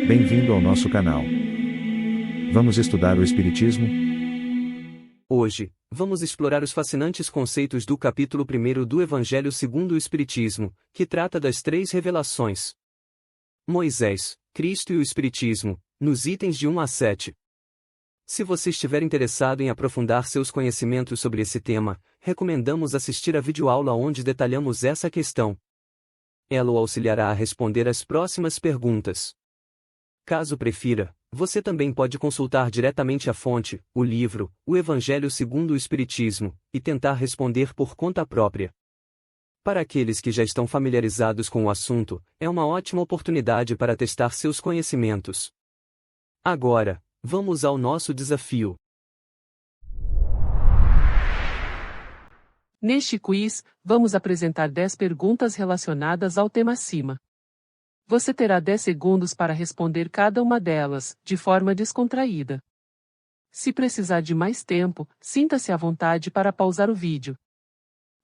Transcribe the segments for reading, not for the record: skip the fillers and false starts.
Bem-vindo ao nosso canal. Vamos estudar o Espiritismo? Hoje, vamos explorar os fascinantes conceitos do capítulo 1 do Evangelho segundo o Espiritismo, que trata das três revelações: Moisés, Cristo e o Espiritismo, nos itens de 1 a 7. Se você estiver interessado em aprofundar seus conhecimentos sobre esse tema, recomendamos assistir a videoaula onde detalhamos essa questão. Ela o auxiliará a responder as próximas perguntas. Caso prefira, você também pode consultar diretamente a fonte, o livro, o Evangelho segundo o Espiritismo, e tentar responder por conta própria. Para aqueles que já estão familiarizados com o assunto, é uma ótima oportunidade para testar seus conhecimentos. Agora, vamos ao nosso desafio. Neste quiz, vamos apresentar 10 perguntas relacionadas ao tema acima. Você terá 10 segundos para responder cada uma delas, de forma descontraída. Se precisar de mais tempo, sinta-se à vontade para pausar o vídeo.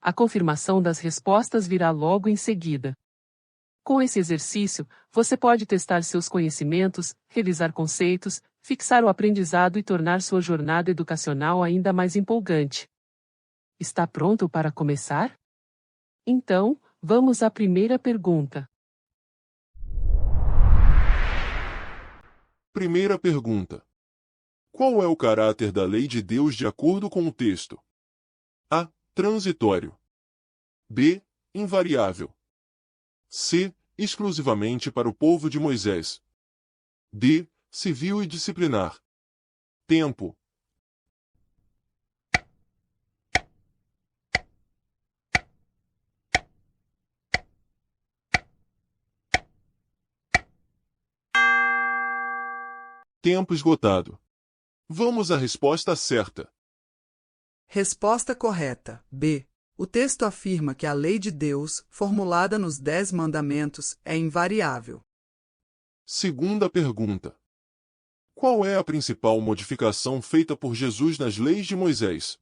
A confirmação das respostas virá logo em seguida. Com esse exercício, você pode testar seus conhecimentos, revisar conceitos, fixar o aprendizado e tornar sua jornada educacional ainda mais empolgante. Está pronto para começar? Então, vamos à primeira pergunta. Primeira pergunta. Qual é o caráter da lei de Deus de acordo com o texto? A. Transitório. B. Invariável. C. Exclusivamente para o povo de Moisés. D. Civil e disciplinar. Tempo. Tempo esgotado. Vamos à resposta certa. Resposta correta, B. O texto afirma que a lei de Deus, formulada nos 10 mandamentos, é invariável. Segunda pergunta. Qual é a principal modificação feita por Jesus nas leis de Moisés?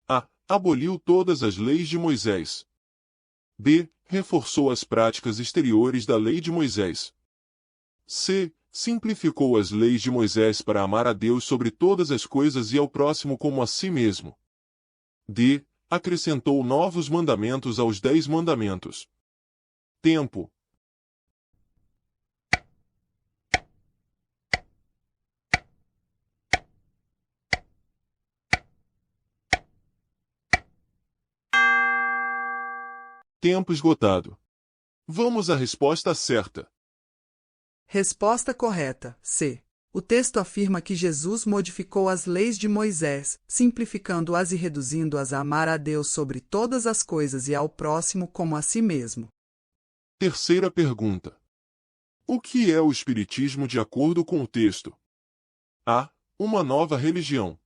A. Aboliu todas as leis de Moisés. B. Reforçou as práticas exteriores da lei de Moisés. C. Simplificou as leis de Moisés para amar a Deus sobre todas as coisas e ao próximo como a si mesmo. D. Acrescentou novos mandamentos aos 10 mandamentos. Tempo. Tempo esgotado. Vamos à resposta certa. Resposta correta, C. O texto afirma que Jesus modificou as leis de Moisés, simplificando-as e reduzindo-as a amar a Deus sobre todas as coisas e ao próximo como a si mesmo. Terceira pergunta. O que é o Espiritismo de acordo com o texto? A. Uma nova religião.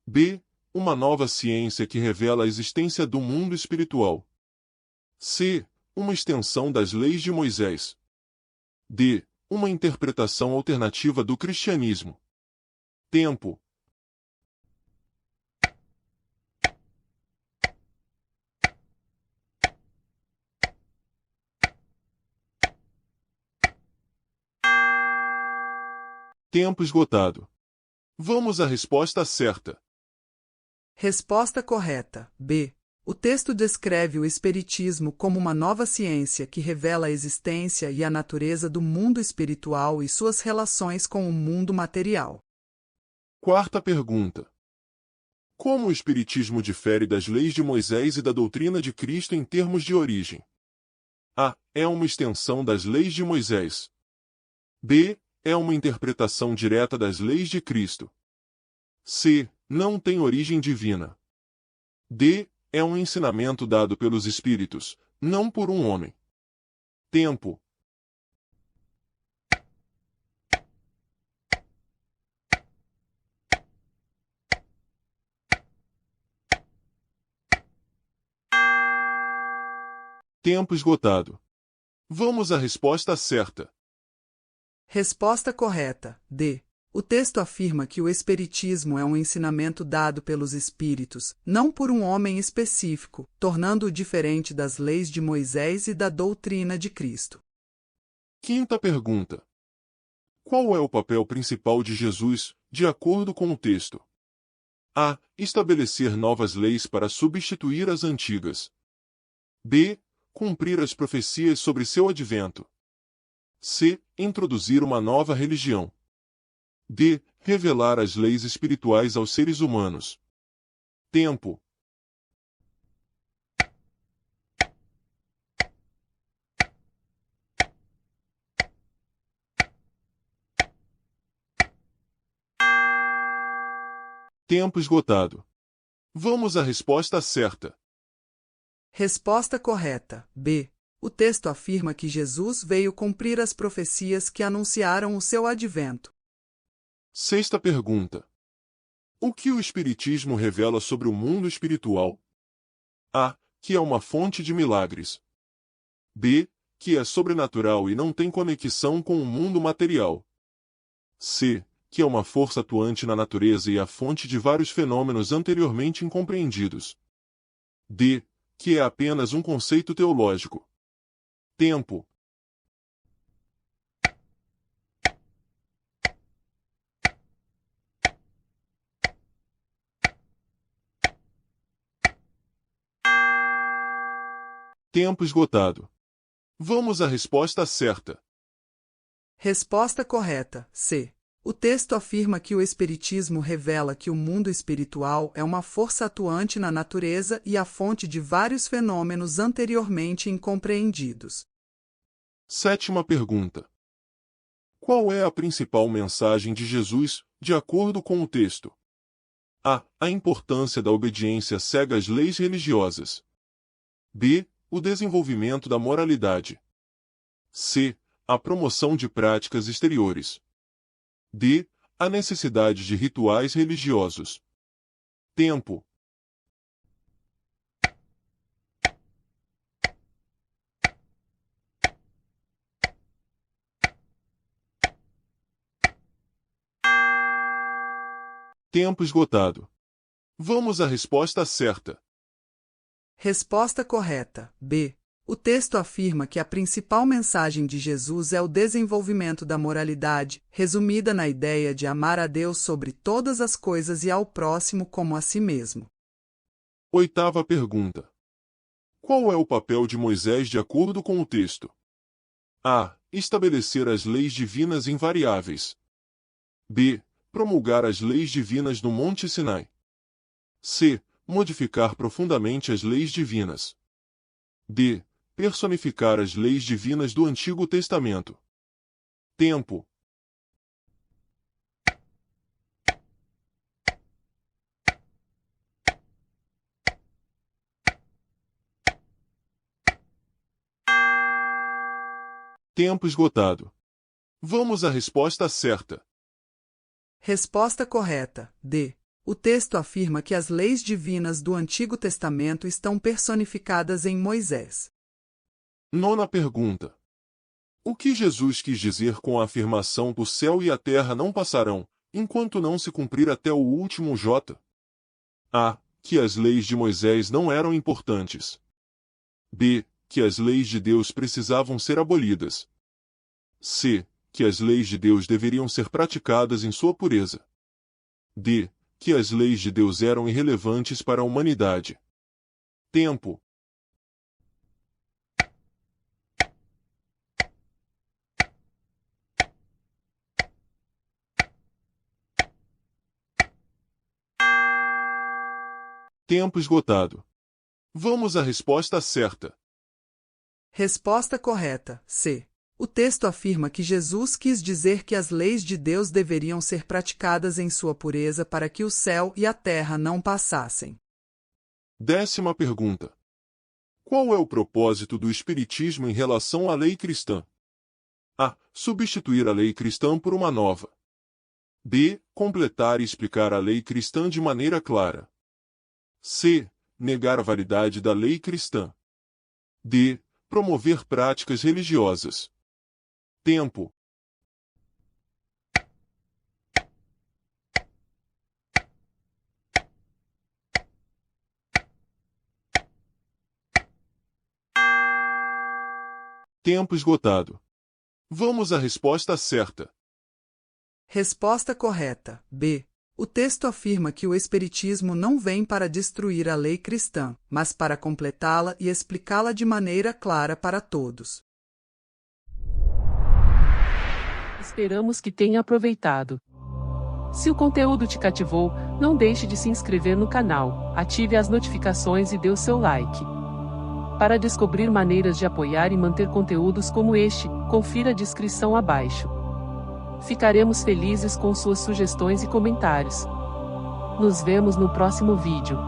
B. Uma nova ciência que revela a existência do mundo espiritual. C. Uma extensão das leis de Moisés. D. Uma interpretação alternativa do cristianismo. Tempo. Tempo esgotado. Vamos à resposta certa. Resposta correta, B. O texto descreve o Espiritismo como uma nova ciência que revela a existência e a natureza do mundo espiritual e suas relações com o mundo material. Quarta pergunta. Como o Espiritismo difere das leis de Moisés e da doutrina de Cristo em termos de origem? A. É uma extensão das leis de Moisés. B. É uma interpretação direta das leis de Cristo. C. Não tem origem divina. D. É um ensinamento dado pelos Espíritos, não por um homem. Tempo. Tempo esgotado. Vamos à resposta certa. Resposta correta, D. O texto afirma que o Espiritismo é um ensinamento dado pelos Espíritos, não por um homem específico, tornando-o diferente das leis de Moisés e da doutrina de Cristo. Quinta pergunta. Qual é o papel principal de Jesus, de acordo com o texto? A. Estabelecer novas leis para substituir as antigas. B. Cumprir as profecias sobre seu advento. C. Introduzir uma nova religião. D. Revelar as leis espirituais aos seres humanos. Tempo. Tempo esgotado. Vamos à resposta certa. Resposta correta. B. O texto afirma que Jesus veio cumprir as profecias que anunciaram o seu advento. Sexta pergunta. O que o Espiritismo revela sobre o mundo espiritual? A. Que é uma fonte de milagres. B. Que é sobrenatural e não tem conexão com o mundo material. C. Que é uma força atuante na natureza e a fonte de vários fenômenos anteriormente incompreendidos. D. Que é apenas um conceito teológico. Tempo. Tempo esgotado. Vamos à resposta certa. Resposta correta. C. O texto afirma que o Espiritismo revela que o mundo espiritual é uma força atuante na natureza e a fonte de vários fenômenos anteriormente incompreendidos. Sétima pergunta. Qual é a principal mensagem de Jesus, de acordo com o texto? A. A importância da obediência cega às leis religiosas. B. O desenvolvimento da moralidade. C. A promoção de práticas exteriores. D. A necessidade de rituais religiosos. Tempo. Tempo esgotado. Vamos à resposta certa. Resposta correta. B. O texto afirma que a principal mensagem de Jesus é o desenvolvimento da moralidade, resumida na ideia de amar a Deus sobre todas as coisas e ao próximo como a si mesmo. Oitava pergunta. Qual é o papel de Moisés de acordo com o texto? A. Estabelecer as leis divinas invariáveis. B. Promulgar as leis divinas no Monte Sinai. C. Modificar profundamente as leis divinas. D. Personificar as leis divinas do Antigo Testamento. Tempo. Tempo esgotado. Vamos à resposta certa. Resposta correta. D. O texto afirma que as leis divinas do Antigo Testamento estão personificadas em Moisés. Nona pergunta. O que Jesus quis dizer com a afirmação "o céu e a terra não passarão, enquanto não se cumprir até o último J"? A. Que as leis de Moisés não eram importantes. B. Que as leis de Deus precisavam ser abolidas. C. Que as leis de Deus deveriam ser praticadas em sua pureza. D. Que as leis de Deus eram irrelevantes para a humanidade. Tempo. Tempo esgotado. Vamos à resposta certa. Resposta correta. C. O texto afirma que Jesus quis dizer que as leis de Deus deveriam ser praticadas em sua pureza para que o céu e a terra não passassem. Décima pergunta. Qual é o propósito do Espiritismo em relação à lei cristã? A. Substituir a lei cristã por uma nova. B. Completar e explicar a lei cristã de maneira clara. C. Negar a validade da lei cristã. D. Promover práticas religiosas. Tempo. Tempo esgotado. Vamos à resposta certa. Resposta correta, B. O texto afirma que o Espiritismo não vem para destruir a lei cristã, mas para completá-la e explicá-la de maneira clara para todos. Esperamos que tenha aproveitado. Se o conteúdo te cativou, não deixe de se inscrever no canal, ative as notificações e dê o seu like. Para descobrir maneiras de apoiar e manter conteúdos como este, confira a descrição abaixo. Ficaremos felizes com suas sugestões e comentários. Nos vemos no próximo vídeo.